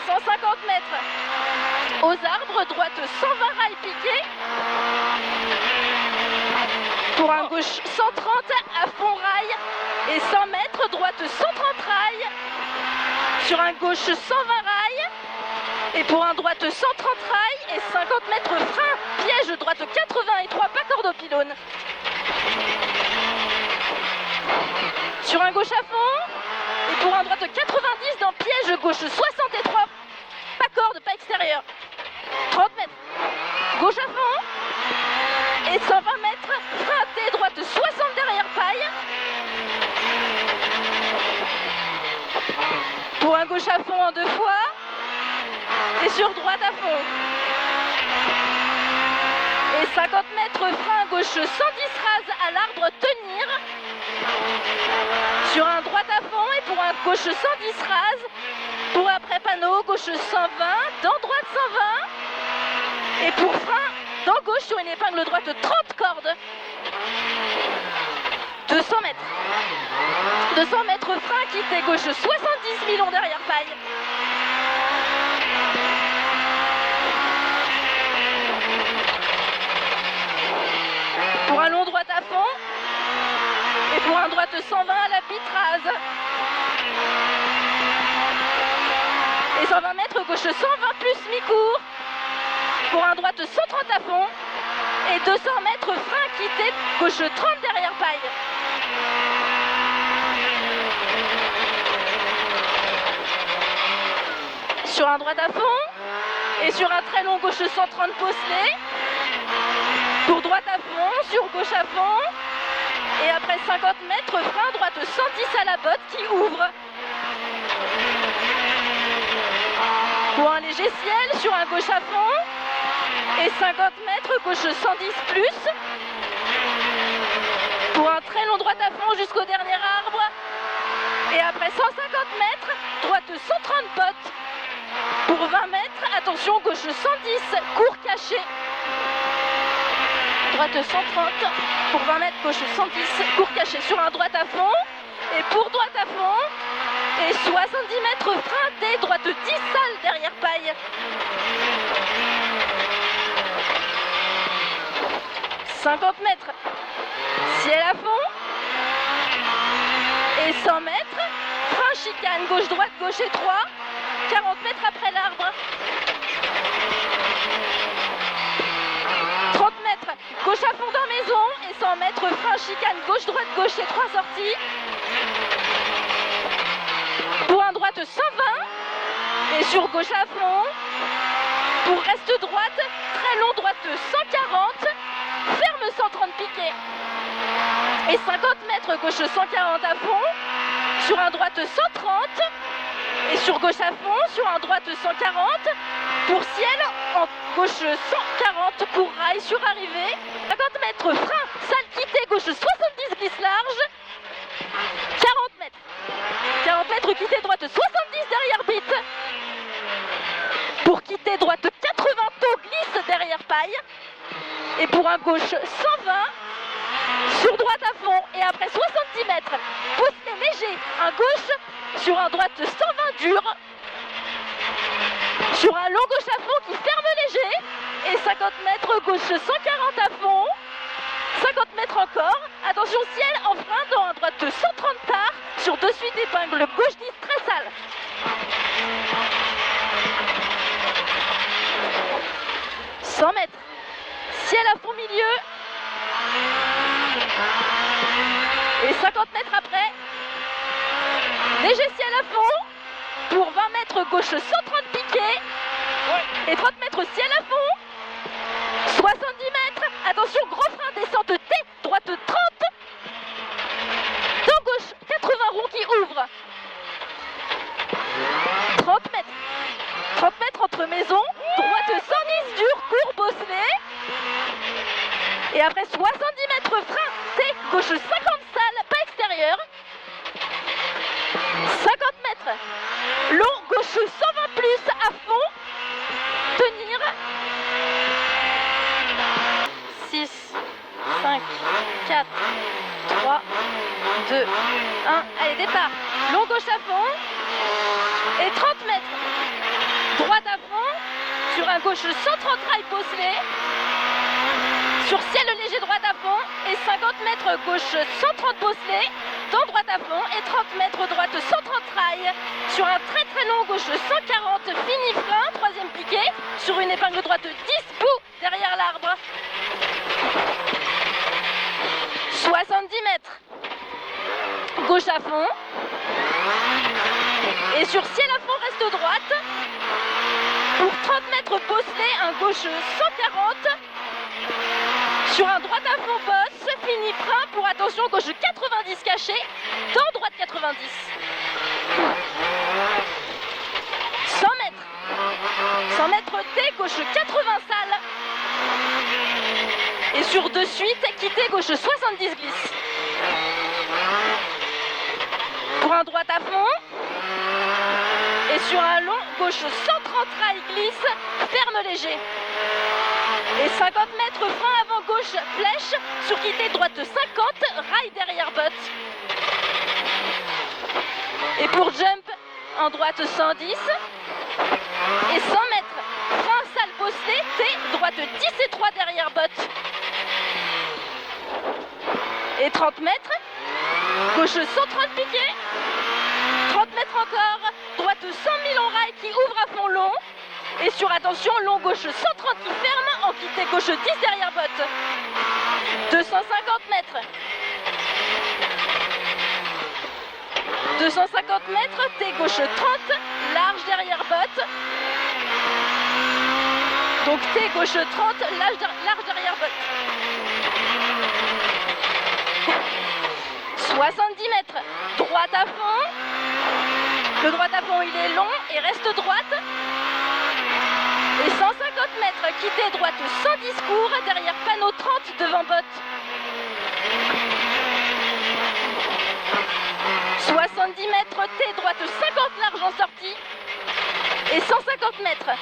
150 mètres aux arbres, droite 120 rails piqués. Pour un gauche 130 à fond rail et 100 mètres, droite 130 rails. Sur un gauche 120 rails et pour un droite 130 rails et 50 mètres frein, piège droite 83, pas corde au pylône. Sur un gauche à fond et pour un droite 90 dans piège gauche 63, pas corde, pas extérieur. 30 mètres, gauche à fond et 120 mètres, frein T, droite 60 derrière paille. Pour un gauche à fond en 2 fois et sur droite à fond. Et 50 mètres frein gauche 110 rase à l'arbre tenir. Sur un droite à fond et pour un gauche 110 rase. Pour après panneau gauche 120, dans droite 120. Et pour frein dans gauche sur une épingle droite 30 cordes. 200 mètres. 200 mètres frein quitté gauche 70 millions derrière paille. Pour un long droite à fond et pour un droite 120 à la pitrase. Et 120 mètres gauche 120 plus mi-court. Pour un droite 130 à fond et 200 mètres frein quitté gauche 30 derrière paille. Sur un droite à fond et sur un très long gauche 130 postelé. Pour droite à fond, sur gauche à fond et après 50 mètres frein droite 110 à la botte qui ouvre. Pour un léger ciel sur un gauche à fond et 50 mètres gauche 110 plus. Pour un très long droite à fond jusqu'au dernier arbre et après 150 mètres droite 130 bottes. Pour 20 mètres, attention, gauche 110, court caché. Droite 130, pour 20 mètres, gauche 110, court caché sur un droite à fond. Et pour droite à fond, et 70 mètres frein T, droite 10 salles derrière paille. 50 mètres, ciel à fond. Et 100 mètres, frein chicane, gauche-droite, gauche et 3. 40 mètres après l'arbre. 30 mètres, gauche à fond dans maison et 100 mètres frein chicane, gauche-droite, gauche et 3 sorties. Pour un droite 120 et sur gauche à fond. Pour reste droite, très long droite 140, ferme 130 piqué. Et 50 mètres gauche 140 à fond, sur un droite 130. Et sur gauche à fond, sur un droite 140, pour ciel, en gauche 140, court rail sur arrivée, 50 mètres frein, salle quittée, gauche 70 glisse large, 40 mètres, 40 mètres quittée droite 70 derrière bite, pour quitter droite 80 taux glisse derrière paille, et pour un gauche 120, sur droite à fond, et après 70 mètres, poussé léger, un gauche, sur un droite 120 dur, sur un long gauche à fond qui ferme léger, et 50 mètres gauche 140 à fond, 50 mètres encore, attention ciel en frein dans un droite 130 tard, sur de suite épingle gauche 10 très sale. « 100 mètres, ciel à fond milieu, et 50 mètres après, léger ciel à fond, pour 20 mètres gauche 130 piqué, et 30 mètres ciel à fond, 70 mètres, attention gros frein, descente T, droite 30, dans gauche 80 rond qui ouvre, 30 mètres entre maison, droite 110 dur, court bosselé, et après 70 mètres frein, T, gauche 50 salles, pas extérieur, 50 mètres, long gauche 120 plus à fond, tenir, 6, 5, 4, 3, 2, 1, allez départ, long gauche à fond, et 30 mètres, sur un gauche 130 rail bosselé, sur ciel léger droite à fond et 50 mètres gauche 130 bosselé, dans droite à fond et 30 mètres droite 130 rail, sur un très long gauche 140 fini frein, troisième piqué, sur une épingle droite 10 bout derrière l'arbre. 70 mètres, gauche à fond, et sur ciel à fond reste droite, pour 30 mètres bosselé, un gauche 140, sur un droite à fond bosse, fini frein pour attention gauche 90 caché, dans droite 90. 100 mètres T, gauche 80 sale. Et sur de suite, quitté gauche 70 glisse. Pour un droite à fond. Et sur un long, gauche 130 rail glisse, ferme léger. Et 50 mètres frein avant gauche, flèche, sur quitté droite 50, rail derrière botte. Et pour jump, en droite 110. Et 100 mètres, frein sale bosselé, T, droite 10 et 3 derrière botte. Et 30 mètres, gauche 130 piqué. 30 mètres encore, droite 100 000 en rail qui ouvre à fond long. Et sur attention, long gauche 130 qui ferme, en quitté gauche 10 derrière botte. 250 mètres. 250 mètres, T gauche 30, large derrière botte. Donc T gauche 30, large derrière botte. 70 mètres, droite à fond. Le droite à fond il est long et reste droite. Et 150 mètres, quitté droite sans discours, derrière panneau 30 devant botte. 70 mètres, T droite 50 large en sortie. Et 150 mètres.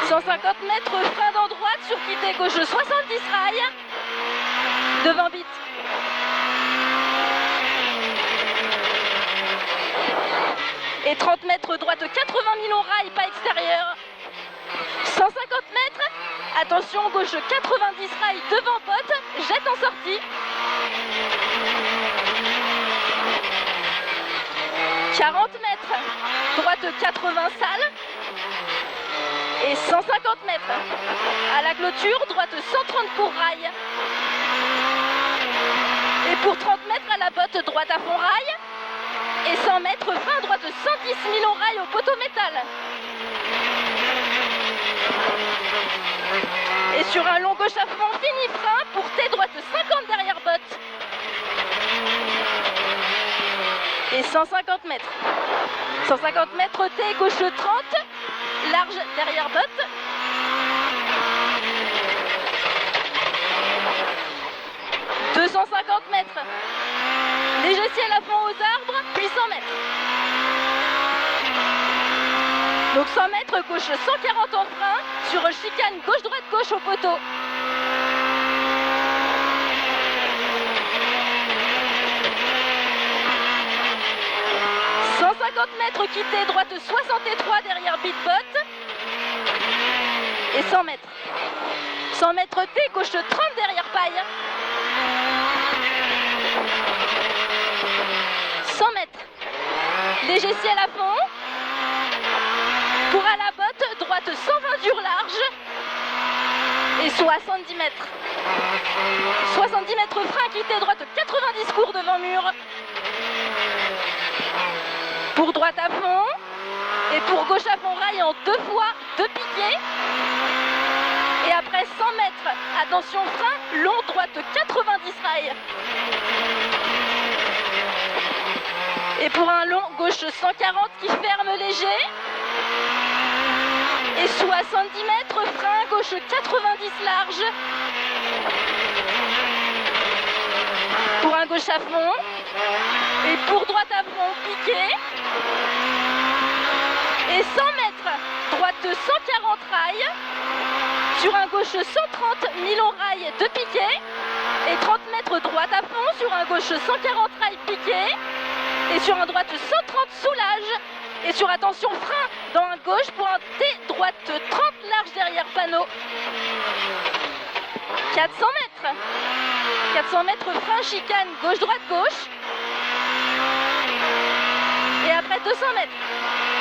150 mètres, frein dans droite sur quitté gauche 70 rail. Devant bite. Et 30 mètres droite 80 000 rail, pas extérieur. 150 mètres, attention gauche 90 rail devant botte, jette en sortie. 40 mètres, droite 80 sale. Et 150 mètres, à la clôture, droite 130 pour rail. Et pour 30 mètres à la botte, droite à fond rail. Et 100 mètres, frein droite 110 000 rail au poteau métal. Et sur un long gauche à fond, fini frein pour T droite 50 derrière botte. Et 150 mètres. 150 mètres, T gauche 30, large derrière botte. « 250 mètres. Léger ciel à fond aux arbres, puis 100 mètres. Donc 100 mètres, gauche 140 en frein, sur chicane gauche-droite-gauche au poteau. « 150 mètres quitté, droite 63 derrière bit-bot. Et 100 mètres. 100 mètres T, gauche 30 derrière paille. 100 mètres. Léger ciel à fond. Pour à la botte, droite 120 dur large. Et 70 mètres. 70 mètres frein quitté, droite 90 cours devant mur. Pour droite à fond. Et pour gauche à fond rail en 2 fois, 2 piquets. Et après 100 mètres, attention frein, long droite 90 rail. Et pour un long, gauche 140 qui ferme léger. Et 70 mètres, frein, gauche 90 large. Pour un gauche à fond. Et pour droite à fond, piqué. Et 100 mètres, droite 140 rail. Sur un gauche 130, Milon rail de piqué. Et 30 mètres, droite à fond. Sur un gauche 140 rail piqué. Et sur un droite 130 soulage. Et sur attention frein dans un gauche pour un T droite 30 large derrière panneau. 400 mètres. 400 mètres frein chicane gauche droite gauche. Et après 200 mètres.